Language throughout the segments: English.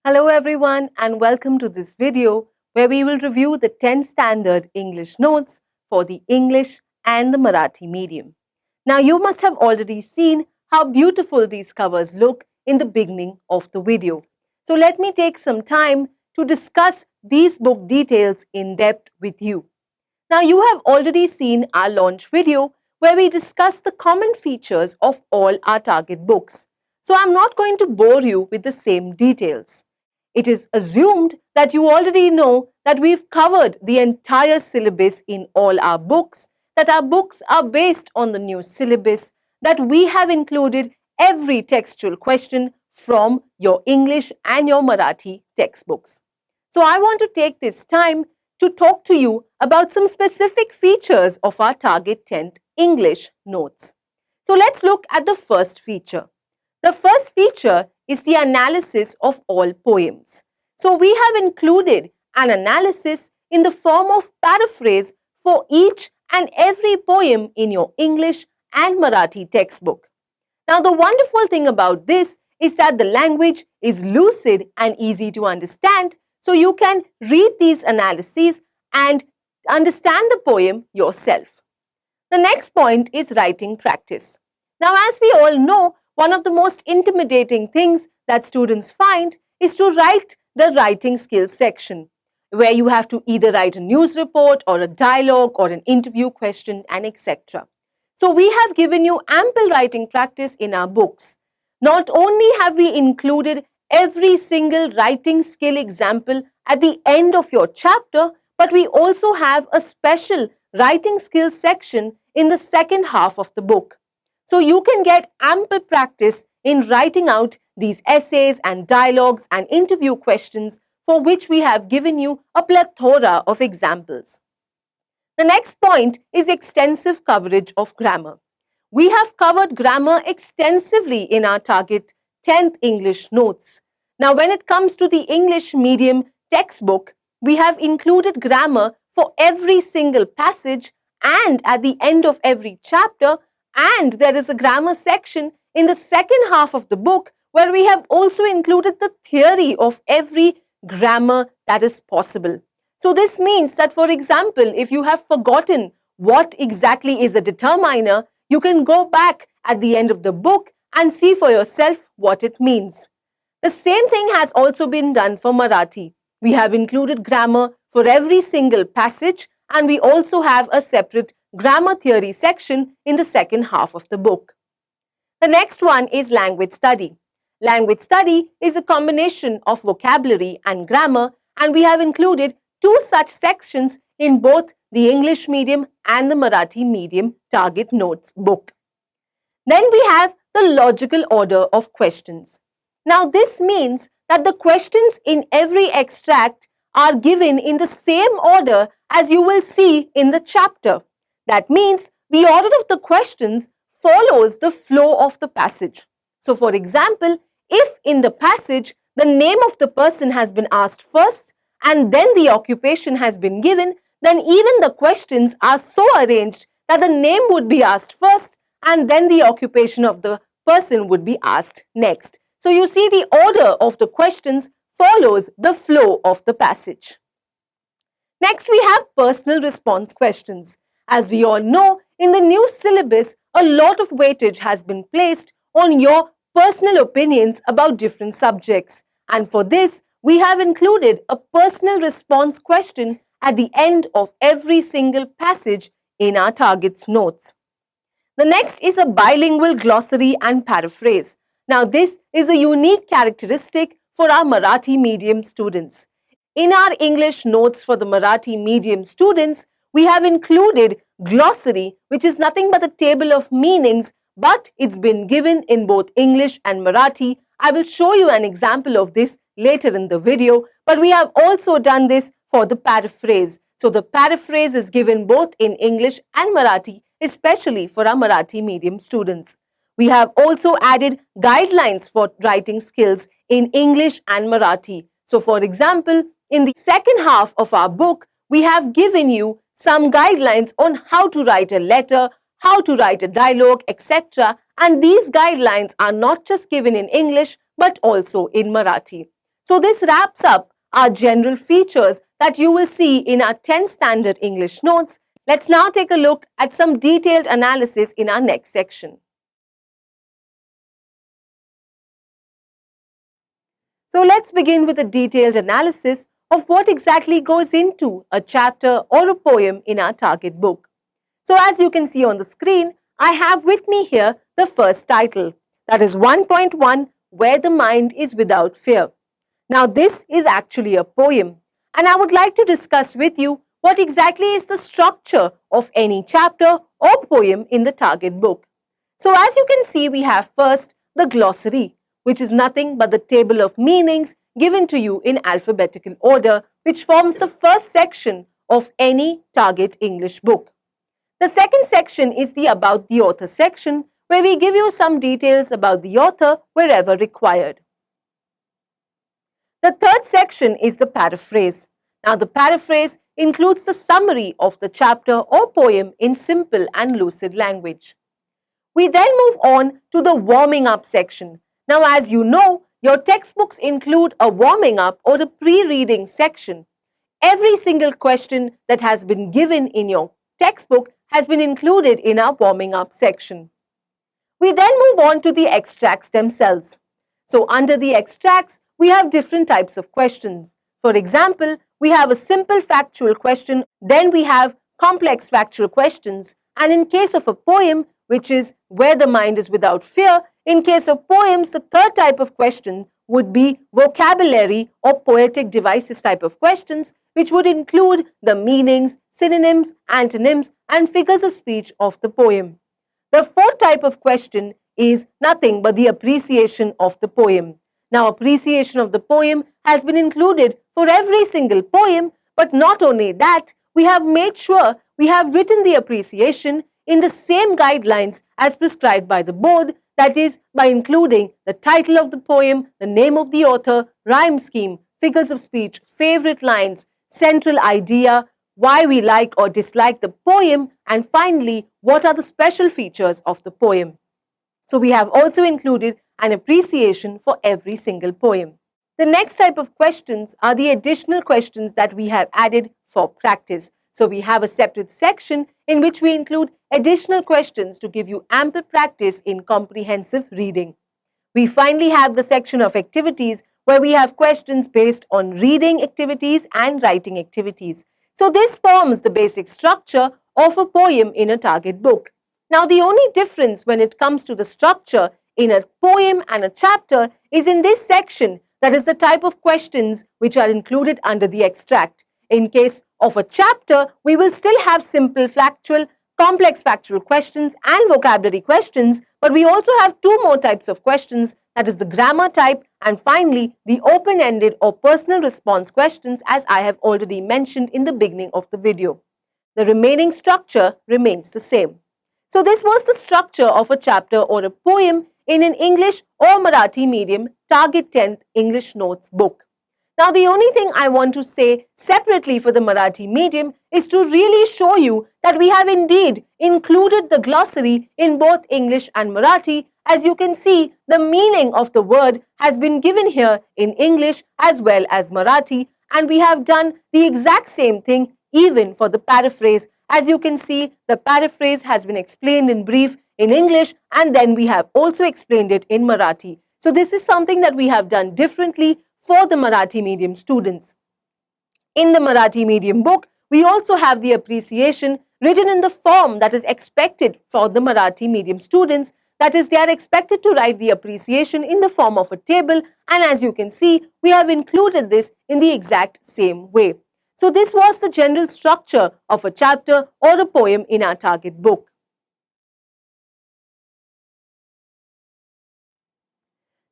Hello everyone and welcome to this video where we will review the 10 standard English notes for the English and the Marathi medium. Now you must have already seen how beautiful these covers look in the beginning of the video. So let me take some time to discuss these book details in depth with you. Now you have already seen our launch video where we discussed the common features of all our target books. So I'm not going to bore you with the same details. It is assumed that you already know that we've covered the entire syllabus in all our books, that our books are based on the new syllabus, that we have included every textual question from your English and your Marathi textbooks. So I want to take this time to talk to you about some specific features of our Target 10th English notes. So let's look at the first feature. The first feature is the analysis of all poems. So we have included an analysis in the form of paraphrase for each and every poem in your English and Marathi textbook. Now the wonderful thing about this is that the language is lucid and easy to understand, so you can read these analyses and understand the poem yourself. The next point is writing practice. Now as we all know, one of the most intimidating things that students find is to write the writing skills section, where you have to either write a news report or a dialogue or an interview question and etc. So we have given you ample writing practice in our books. Not only have we included every single writing skill example at the end of your chapter, but we also have a special writing skills section in the second half of the book. So you can get ample practice in writing out these essays and dialogues and interview questions for which we have given you a plethora of examples. The next point is extensive coverage of grammar. We have covered grammar extensively in our Target 10th English notes. Now when it comes to the English medium textbook, we have included grammar for every single passage and at the end of every chapter, and there is a grammar section in the second half of the book where we have also included the theory of every grammar that is possible. So this means that, for example, if you have forgotten what exactly is a determiner, you can go back at the end of the book and see for yourself what it means. The same thing has also been done for Marathi. We have included grammar for every single passage, and we also have a separate grammar theory section in the second half of the book. The next one is language study. Language study is a combination of vocabulary and grammar, and we have included two such sections in both the English medium and the Marathi medium target notes book. Then we have the logical order of questions. Now this means that the questions in every extract are given in the same order as you will see in the chapter. That means the order of the questions follows the flow of the passage. So for example, if in the passage the name of the person has been asked first and then the occupation has been given, then even the questions are so arranged that the name would be asked first and then the occupation of the person would be asked next. So you see, the order of the questions follows the flow of the passage. Next we have personal response questions. As we all know, in the new syllabus, a lot of weightage has been placed on your personal opinions about different subjects. And for this, we have included a personal response question at the end of every single passage in our targets notes. The next is a bilingual glossary and paraphrase. Now this is a unique characteristic for our Marathi medium students. In our English notes for the Marathi medium students, we have included glossary, which is nothing but a table of meanings, but it's been given in both English and Marathi. I will show you an example of this later in the video, but we have also done this for the paraphrase. So the paraphrase is given both in English and Marathi, especially for our Marathi medium students. We have also added guidelines for writing skills in English and Marathi. So for example, In the second half of our book, we have given you some guidelines on how to write a letter, how to write a dialogue, etc. And these guidelines are not just given in English, but also in Marathi. So this wraps up our general features that you will see in our 10th standard English notes. Let's now take a look at some detailed analysis in our next section. So let's begin with a detailed analysis of what exactly goes into a chapter or a poem in our target book. So as you can see on the screen, I have with me here the first title, that is 1.1, Where the Mind is Without Fear. Now this is actually a poem, and I would like to discuss with you what exactly is the structure of any chapter or poem in the target book. So as you can see, we have first the glossary, which is nothing but the table of meanings given to you in alphabetical order, which forms the first section of any target English book. The second section is the About the Author section, where we give you some details about the author wherever required. The third section is the paraphrase. Now, the paraphrase includes the summary of the chapter or poem in simple and lucid language. We then move on to the warming up section. Now, as you know, your textbooks include a warming up or a pre-reading section. Every single question that has been given in your textbook has been included in our warming up section. We then move on to the extracts themselves. So, under the extracts, we have different types of questions. For example, we have a simple factual question, then we have complex factual questions, and in case of a poem, which is Where the Mind is Without Fear, in case of poems, the third type of question would be vocabulary or poetic devices type of questions, which would include the meanings, synonyms, antonyms, and figures of speech of the poem. The fourth type of question is nothing but the appreciation of the poem. Now, appreciation of the poem has been included for every single poem, but not only that, we have made sure we have written the appreciation in the same guidelines as prescribed by the board, that is, by including the title of the poem, the name of the author, rhyme scheme, figures of speech, favorite lines, central idea, why we like or dislike the poem, and finally, what are the special features of the poem. So we have also included an appreciation for every single poem. The next type of questions are the additional questions that we have added for practice. So we have a separate section in which we include additional questions to give you ample practice in comprehensive reading. We finally have the section of activities where we have questions based on reading activities and writing activities. So this forms the basic structure of a poem in a target book. Now, the only difference when it comes to the structure in a poem and a chapter is in this section, that is the type of questions which are included under the extract. In case of a chapter, we will still have simple factual, complex factual questions and vocabulary questions, but we also have two more types of questions, that is the grammar type and finally the open-ended or personal response questions, as I have already mentioned in the beginning of the video. The remaining structure remains the same. So this was the structure of a chapter or a poem in an English or Marathi medium Target 10th English Notes book. Now, the only thing I want to say separately for the Marathi medium is to really show you that we have indeed included the glossary in both English and Marathi. As you can see, the meaning of the word has been given here in English as well as Marathi, and we have done the exact same thing even for the paraphrase. As you can see, the paraphrase has been explained in brief in English, and then we have also explained it in Marathi. So this is something that we have done differently for the Marathi medium students. In the Marathi medium book, we also have the appreciation written in the form that is expected for the Marathi medium students. That is, they are expected to write the appreciation in the form of a table, and as you can see, we have included this in the exact same way. So this was the general structure of a chapter or a poem in our target book.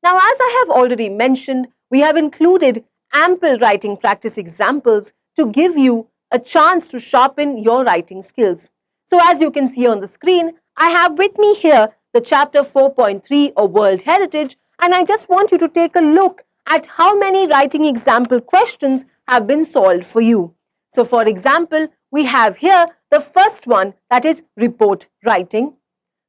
Now, as I have already mentioned, we have included ample writing practice examples to give you a chance to sharpen your writing skills. So as you can see on the screen, I have with me here the chapter 4.3 of World Heritage, and I just want you to take a look at how many writing example questions have been solved for you. So for example, we have here the first one, that is report writing.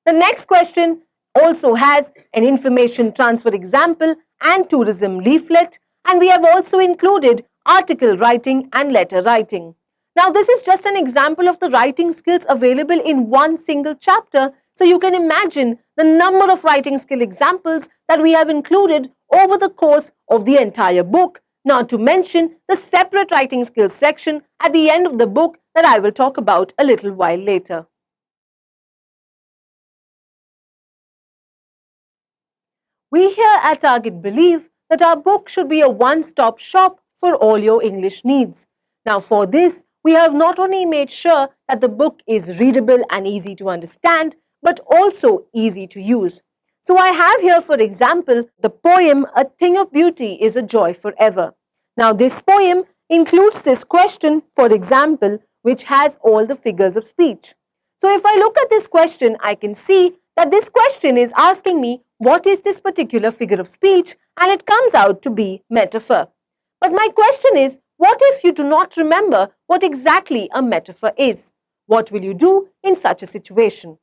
The next question also has an information transfer example and tourism leaflet, and we have also included article writing and letter writing. Now this is just an example of the writing skills available in one single chapter, so you can imagine the number of writing skill examples that we have included over the course of the entire book, not to mention the separate writing skills section at the end of the book that I will talk about a little while later. We here at Target believe that our book should be a one-stop shop for all your English needs. Now for this, we have not only made sure that the book is readable and easy to understand, but also easy to use. So I have here, for example, the poem "A Thing of Beauty is a Joy Forever." Now this poem includes this question, for example, which has all the figures of speech. So if I look at this question, I can see that this question is asking me what is this particular figure of speech, and it comes out to be metaphor. But my question is, what if you do not remember what exactly a metaphor is? What will you do in such a situation?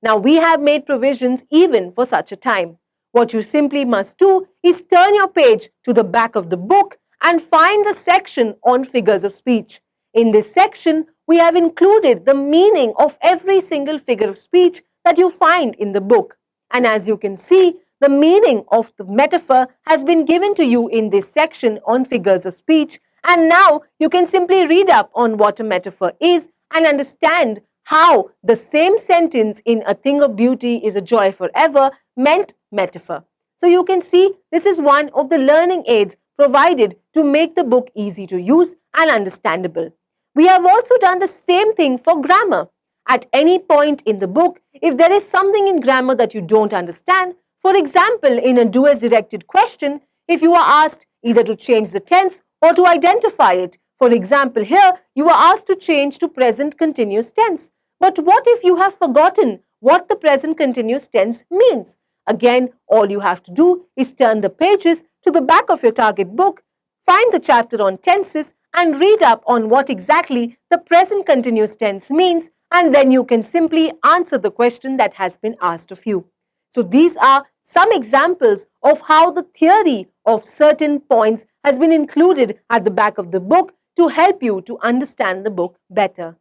Now we have made provisions even for such a time. What you simply must do is turn your page to the back of the book and find the section on figures of speech. In this section, we have included the meaning of every single figure of speech that you find in the book. And as you can see, the meaning of the metaphor has been given to you in this section on figures of speech. And now you can simply read up on what a metaphor is and understand how the same sentence in "A Thing of Beauty is a Joy Forever" meant metaphor. So you can see this is one of the learning aids provided to make the book easy to use and understandable. We have also done the same thing for grammar. At any point in the book, if there is something in grammar that you don't understand, for example, in a do-as-directed question, if you are asked either to change the tense or to identify it, for example, here you are asked to change to present continuous tense. But what if you have forgotten what the present continuous tense means? Again, all you have to do is turn the pages to the back of your target book, find the chapter on tenses and read up on what exactly the present continuous tense means, and then you can simply answer the question that has been asked of you. So these are some examples of how the theory of certain points has been included at the back of the book to help you to understand the book better.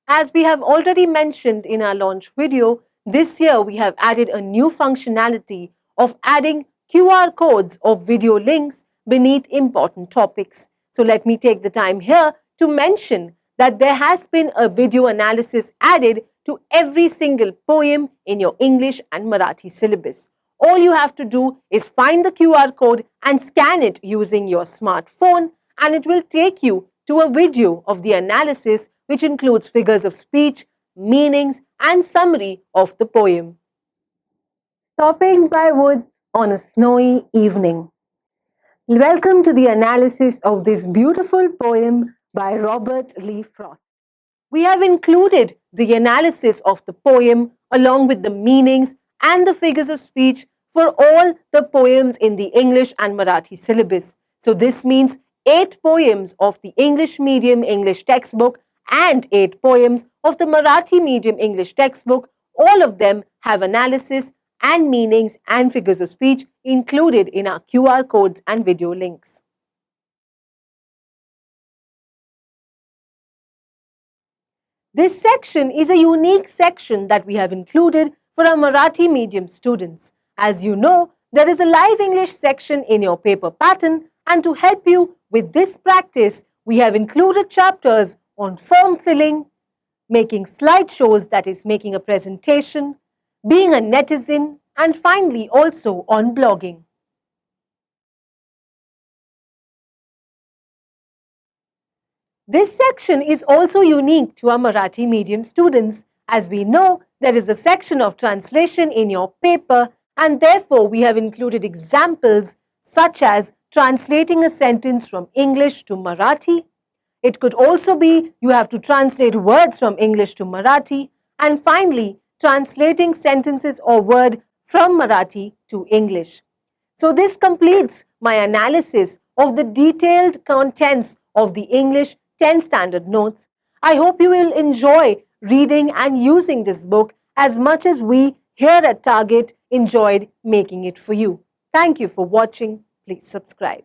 As we have already mentioned in our launch video, this year we have added a new functionality of adding QR codes or video links beneath important topics. So let me take the time here to mention that there has been a video analysis added to every single poem in your English and Marathi syllabus. All you have to do is find the QR code and scan it using your smartphone, and it will take you to a video of the analysis which includes figures of speech, meanings and summary of the poem. Stopping by woods on a snowy evening. Welcome to the analysis of this beautiful poem by Robert Lee Frost. We have included the analysis of the poem along with the meanings and the figures of speech for all the poems in the English and Marathi syllabus. So this means 8 poems of the English medium English textbook and 8 poems of the Marathi medium English textbook. All of them have analysis and meanings and figures of speech included in our QR codes and video links. This section is a unique section that we have included for our Marathi medium students. As you know, there is a live English section in your paper pattern, and to help you with this practice, we have included chapters on form filling, making slideshows, that is making a presentation, being a netizen, and finally also on blogging. This section is also unique to our Marathi medium students. As we know, there is a section of translation in your paper, and therefore we have included examples such as translating a sentence from English to Marathi. It could also be you have to translate words from English to Marathi, and finally translating sentences or word from Marathi to English. So this completes my analysis of the detailed contents of the English 10 standard notes. I hope you will enjoy reading and using this book as much as we here at Target enjoyed making it for you. Thank you for watching. Please subscribe.